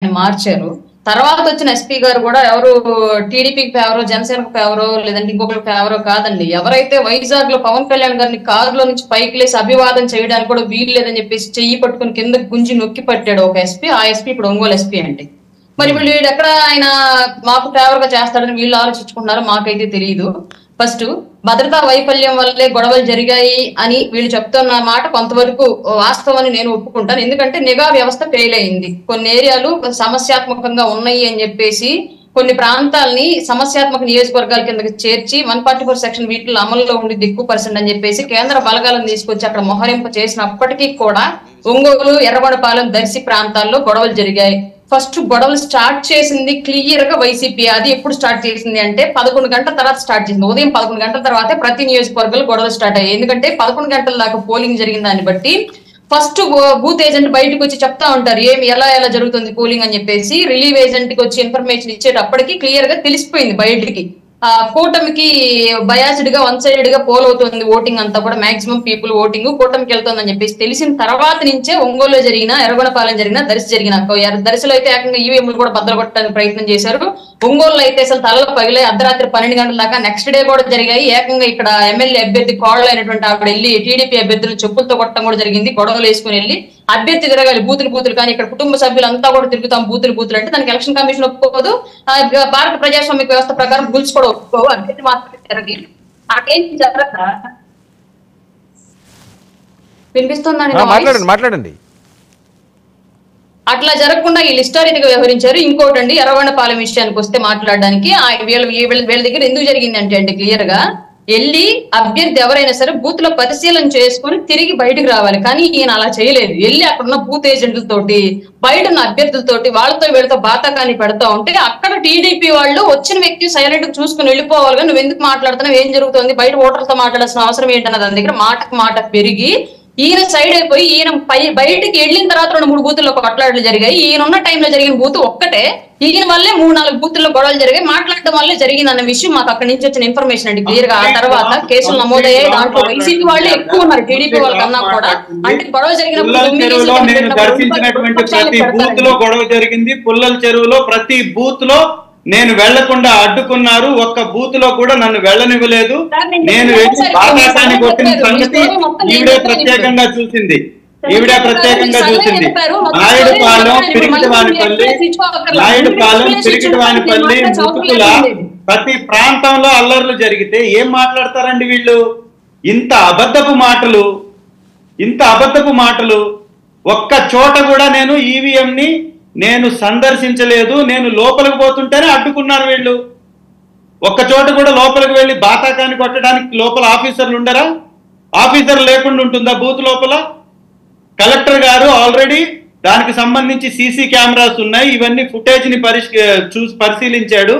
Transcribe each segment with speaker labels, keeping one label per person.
Speaker 1: మార్చారు. తర్వాత వచ్చిన ఎస్పీ గారు కూడా ఎవరు టీడీపీకి ఫేవరో, జనసేనకు ఫేవరో, లేదంటే ఇంకొకరికి ఫేవరో కాదండి. ఎవరైతే వైజాగ్ లో పవన్ కళ్యాణ్ గారిని కారులో నుంచి పైకి లేసి అభివాదం చేయడానికి కూడా వీలు లేదని చెప్పేసి చెయ్యి పట్టుకుని కింద గుంజి నొక్కి పట్టాడు ఒక ఎస్పీ. ఆ ఎస్పీ ఇప్పుడు ఒంగోలు ఎస్పీ అండి. మరి వీళ్ళు ఎక్కడ ఆయన మాకు ఫేవర్ గా చేస్తాడని వీళ్ళు ఆలోచించుకుంటున్నారో మాకైతే తెలియదు. ఫస్ట్ భద్రతా వైఫల్యం వల్లే గొడవలు జరిగాయి అని వీళ్ళు చెప్తున్న మాట కొంతవరకు వాస్తవాన్ని నేను ఒప్పుకుంటాను. ఎందుకంటే నిఘా వ్యవస్థ ఫెయిల్ అయింది. కొన్ని ఏరియాలు సమస్యాత్మకంగా ఉన్నాయి అని చెప్పేసి కొన్ని ప్రాంతాలని సమస్యాత్మక నియోజకవర్గాల కిందకి చేర్చి 144 సెక్షన్ వీటిలో అమల్లో ఉండి ఎక్కువ% అని చెప్పేసి కేంద్ర బలగాలను తీసుకొచ్చి అక్కడ మోహరింప చేసినప్పటికీ కూడా ఒంగోలు, ఎర్రగొండపాలెం, దర్శి ప్రాంతాల్లో గొడవలు జరిగాయి. ఫస్ట్ గొడవలు స్టార్ట్ చేసింది క్లియర్ గా వైసీపీ. అది ఎప్పుడు స్టార్ట్ చేసింది అంటే 11 గంటల తర్వాత స్టార్ట్ చేసింది. ఉదయం 11 గంటల తర్వాతే ప్రతి నియోజకవర్గాలు గొడవలు స్టార్ట్ అయ్యాయి. ఎందుకంటే 11 గంటల దాకా పోలింగ్ జరిగిన దాన్ని బట్టి ఫస్ట్ బూత్ ఏజెంట్ బయటకు వచ్చి చెప్తా ఉంటారు ఎలా జరుగుతుంది పోలింగ్ అని చెప్పేసి. రిలీవ్ ఏజెంట్ కి వచ్చి ఇన్ఫర్మేషన్ ఇచ్చేటప్పటికి క్లియర్ గా తెలిసిపోయింది బయటికి. కూటమికి బయాస్డ్ గా 1 సైడెడ్ గా పోల్ అవుతుంది ఓటింగ్ అంతా కూడా. మాక్సిమం పీపుల్ ఓటింగ్ కూటమికి వెళ్తుందని చెప్పేసి తెలిసిన తర్వాత నుంచే ఒంగోలులో జరిగిన, ఎర్రగొండపాలెం జరిగిన, దర్శి జరిగిన. దర్శిలో అయితే ఏకంగా ఈవీఎంలు కూడా బద్దలు కొట్టడానికి ప్రయత్నం చేశారు. ఒంగోలులో అయితే అసలు తలలో పగిలే అర్ధరాత్రి 12 గంటల దాకా నెక్స్ట్ డే కూడా జరిగాయి. ఏకంగా ఇక్కడ ఎమ్మెల్యే అభ్యర్థి కోడలైనటువంటి ఆవిడ వెళ్ళి టీడీపీ అభ్యర్థులు చెప్పులతో కొట్టడం కూడా జరిగింది. గొడవలు వేసుకుని వెళ్ళి అభ్యర్థి తిరగాలి బూతులు కానీ ఇక్కడ కుటుంబ సభ్యులంతా కూడా తిరుగుతాం బూతులు అంటే దానికి ఎలక్షన్ కమిషన్ ఒప్పుకోదు. భారత ప్రజాస్వామిక వ్యవస్థ ప్రకారం రూల్స్ కూడా ఒప్పుకోవు. అభ్యర్థి మాత్రమే తిరగి అటేం జరగక వినిపిస్తుందండి.
Speaker 2: మాట్లాడండి.
Speaker 1: అట్లా జరగకుండా వీళ్ళు ఇష్టారీతిగా వ్యవహరించారు. ఇంకోటండి, ఎర్రగొండపాలెం విషయానికి వస్తే మాట్లాడడానికి వీళ్ళ దగ్గర ఎందుకు జరిగిందంటే అండి క్లియర్ గా వెళ్ళి అభ్యర్థి ఎవరైనా సరే బూత్ లో పరిశీలన చేసుకుని తిరిగి బయటకు రావాలి. కానీ ఈయన అలా చేయలేదు. వెళ్ళి అక్కడ ఉన్న బూత్ ఏజెంట్లతోటి, బయట ఉన్న అభ్యర్థులతోటి వాళ్ళతో వీళ్ళతో బాతాకాని పెడతా ఉంటే అక్కడ టీడీపీ వాళ్ళు వచ్చిన వ్యక్తి సైలెంట్ గా చూసుకుని వెళ్ళిపోవాలి. నువ్వు ఎందుకు మాట్లాడుతున్నావు, ఏం జరుగుతుంది, బయట ఓటర్లతో మాట్లాడాల్సిన అవసరం ఏంటన్న దాని దగ్గర మాటకు మాట పెరిగి ఈయన సైడ్ అయిపోయి ఈయన బయటికి వెళ్ళిన తర్వాత 2-3 బూతుల్లో కొట్లాటలు జరిగాయి. ఈయన ఉన్న టైంలో జరిగిన బూత్ ఒక్కటే. ఈయన వల్లే 3-4 బూతుల్లో గొడవలు జరిగాయి. మాట్లాడడం వల్లే జరిగింది అన్న విషయం మాకు అక్కడి నుంచి వచ్చిన ఇన్ఫర్మేషన్ అండి క్లియర్ గా. ఆ తర్వాత కేసులు నమోదయ్యాయి. దాంట్లో వైసీపీ వాళ్ళే ఎక్కువ ఉన్నారు టీడీపీ వాళ్ళకన్నా కూడా. అంటే గొడవ
Speaker 3: జరిగింది పుల్లల చెరువులో ప్రతి బూత్ లో నేను వెళ్లకుండా అడ్డుకున్నారు. ఒక్క బూత్ లో కూడా నన్ను వెళ్ళనివ్వలేదు. నేను వెళ్ళి బాధాసాన్ని కొట్టిన సంగతి ఈవిడే ప్రత్యేకంగా చూసింది. నాయుడుపాలెం, పిరికిటివానిపల్లి, ముతుకుల ప్రతి ప్రాంతంలో అల్లర్లు జరిగితే ఏం మాట్లాడతారండి వీళ్ళు? ఇంత అబద్ధపు మాటలు. ఒక్క చోట కూడా నేను ఈవీఎం ని నేను సందర్శించలేదు. నేను లోపలికి పోతుంటేనే అడ్డుకున్నారు వీళ్ళు. ఒక్క చోట కూడా లోపలికి వెళ్ళి బాతాకాన్ని కొట్టడానికి లోపల ఆఫీసర్లు ఉండరా? ఆఫీసర్ లేకుండా ఉంటుందా బూత్ లోపల? కలెక్టర్ గారు ఆల్రెడీ దానికి సంబంధించి సీసీ కెమెరాస్ ఉన్నాయి. ఇవన్నీ ఫుటేజ్ ని పరిశీలించాడు.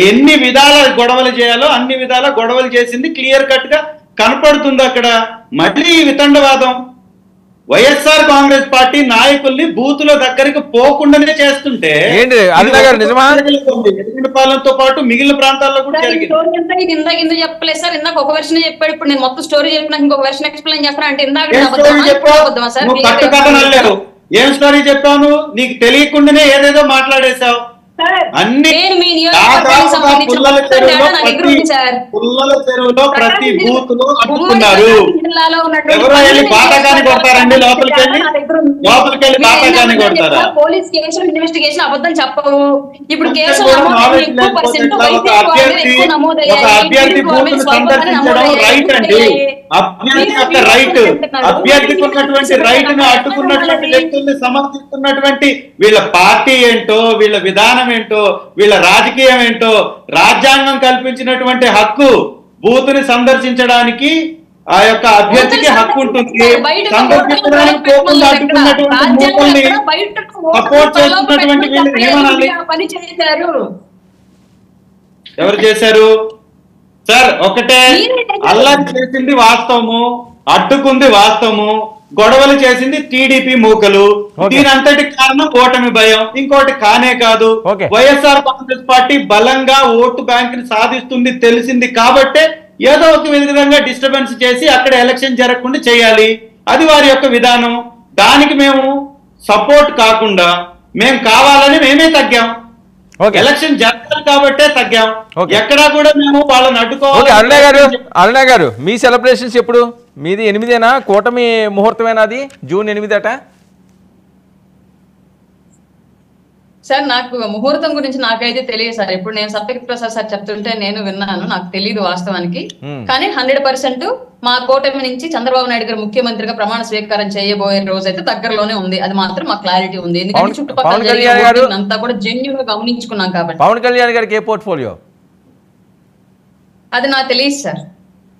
Speaker 3: ఎన్ని విధాల గొడవలు చేయాలో అన్ని విధాల గొడవలు చేసింది క్లియర్ కట్ గా కనపడుతుంది అక్కడ. మళ్ళీ వితండవాదం. వైఎస్ఆర్ కాంగ్రెస్ పార్టీ నాయకుల్ని బూతుల దగ్గరికి పోకుండానే చేస్తుంటే పాలనతో పాటు మిగిలిన ప్రాంతాల్లో కూడా
Speaker 1: ఇందాక చెప్పలేదు సార్. ఇందాక ఒక వెర్షన్ చెప్పాడు. ఇప్పుడు నేను మొత్తం స్టోరీ చెప్పినా ఇంకొక వెర్షన్ ఎక్స్ప్లెయిన్ చేస్తాను అంటే ఇందాక
Speaker 3: ఏం స్టోరీ చెప్పాను? నీకు తెలియకుండానే ఏదేదో మాట్లాడేశావు. పుల్లల చెరువులో ప్రతి బూత్ లో అడ్డుకున్నారు. ఎవరో వెళ్ళి బాటకాన్ని కొడతారండి? లోపలికి వెళ్ళి బాటకాన్ని కొడతారా?
Speaker 1: పోలీస్ కేసులు ఇన్వెస్టిగేషన్ అబద్ధం చెప్పవు. ఇప్పుడు
Speaker 3: అభ్యర్థి బూత్ సందర్శించడం రైట్ అండి. అభ్యర్థి యొక్క రైట్. అభ్యర్థికి ఉన్నటువంటి రైట్ ను అడ్డుకున్నటువంటి వ్యక్తుల్ని సమర్థిస్తున్నటువంటి వీళ్ళ పార్టీ ఏంటో, వీళ్ళ విధానం ఏంటో, వీళ్ళ రాజకీయం ఏంటో, రాజ్యాంగం కల్పించినటువంటి హక్కు బూత్ ని సందర్శించడానికి ఆ యొక్క అభ్యర్థికి హక్కు ఉంటుంది. సందర్శించడానికి పోకుండా అడ్డుకున్నటువంటి మూకల్ని సపోర్ట్ చేస్తున్నటువంటి వీళ్ళు ఏమనాలి? ఎవరు చేశారు సార్? ఒకటే, అల్లరి చేసింది వాస్తవము, అడ్డుకుంది వాస్తవము, గొడవలు చేసింది టీడీపీ మూకలు. దీనంతటి కారణం ఓటమి భయం. ఇంకోటి కానే కాదు. వైఎస్ఆర్ కాంగ్రెస్ పార్టీ బలంగా ఓటు బ్యాంక్ ని సాధిస్తుంది తెలిసింది కాబట్టే ఏదో ఒక విధంగా డిస్టర్బెన్స్ చేసి అక్కడ ఎలక్షన్ జరగకుండా చేయాలి. అది వారి యొక్క విధానం. దానికి మేము సపోర్ట్ కాకుండా మేము కావాలని మేమే తగ్గాం.
Speaker 2: ఓకే
Speaker 3: ఎలక్షన్ జరగాలి కాబట్టే తగ్గాం.
Speaker 2: ఓకే.
Speaker 3: ఎక్కడా కూడా మేము వాళ్ళని
Speaker 2: ఓకే అరుణ
Speaker 3: అడ్డుకోవాలి.
Speaker 2: గారు మీ సెలబ్రేషన్స్ ఎప్పుడు? మీది 8 కూటమి ముహూర్తమేనా అది? జూన్ 8
Speaker 1: సార్ నాకు ముహూర్తం గురించి నాకైతే తెలియదు సార్. ఇప్పుడు నేను సత్యకి ప్రసాద్ సార్ చెప్తుంటే నేను విన్నాను, నాకు తెలియదు వాస్తవానికి. కానీ 100% మా కూటమి నుంచి చంద్రబాబు నాయుడు గారు ముఖ్యమంత్రిగా ప్రమాణ స్వీకారం చేయబోయే రోజు అయితే దగ్గరలోనే ఉంది. అది మాత్రం మాకు క్లారిటీ ఉంది. ఎందుకంటే చుట్టుపక్కల జరిగే అంతా కూడా జెన్యూన్ గా గమనించుకున్నాం కాబట్టి.
Speaker 2: పవన్ కళ్యాణ్ గారికి ఏ పోర్ట్ఫోలియో?
Speaker 1: అది నాకు తెలియదు సార్.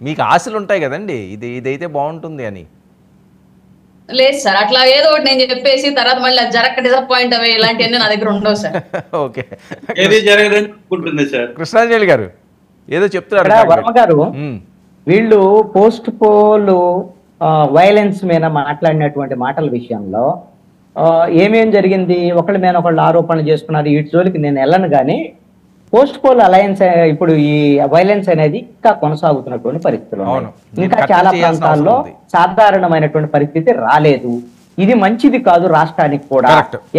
Speaker 2: మీకు ఆశలు ఉంటాయి కదండి, ఇదైతే బాగుంటుంది అని.
Speaker 1: లేదు సార్, అట్లా ఏదో ఒకటి నేను చెప్పేసి తర్వాత మళ్ళీ జరగక డిసప్పాయింట్ అవే ఇలాంటివన్నీ నా దగ్గర ఉండవు సార్.
Speaker 2: ఓకే
Speaker 3: ఏది జరగదని అనుకుంటుంది సార్.
Speaker 2: కృష్ణాంజలి గారు ఏదో చెప్తున్నారు.
Speaker 4: వర్మ గారు, వీళ్ళు పోస్ట్ పోల్ వైలెన్స్ మీద మాట్లాడినటువంటి మాటల విషయంలో ఏమేం జరిగింది, ఒకళ్ళ మీద ఒకళ్ళు ఆరోపణలు చేసుకున్నారు. వీటి జోలికి నేను వెళ్ళను, కానీ పోస్ట్ పోల్ అలయన్స్ ఇప్పుడు ఈ వైలెన్స్ అనేది ఇంకా కొనసాగుతున్నటువంటి పరిస్థితులు ఇంకా చాలా ప్రాంతాల్లో సాధారణమైనటువంటి పరిస్థితి రాలేదు. ఇది మంచిది కాదు రాష్ట్రానికి కూడా.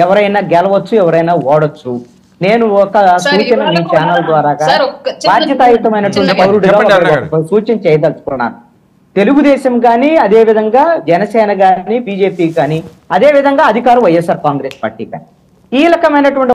Speaker 4: ఎవరైనా గెలవచ్చు, ఎవరైనా ఓడొచ్చు. నేను ఒక సూచన మీ ఛానల్ ద్వారా బాధ్యతాయుతమైనటువంటి పౌరుడిగా సూచన చేయదలుచుకున్నాను. తెలుగుదేశం కానీ, అదే విధంగా జనసేన కానీ, బీజేపీ కానీ, అదే విధంగా అధికారం వైఎస్ఆర్ కాంగ్రెస్ పార్టీ కానీ కీలకమైనటువంటి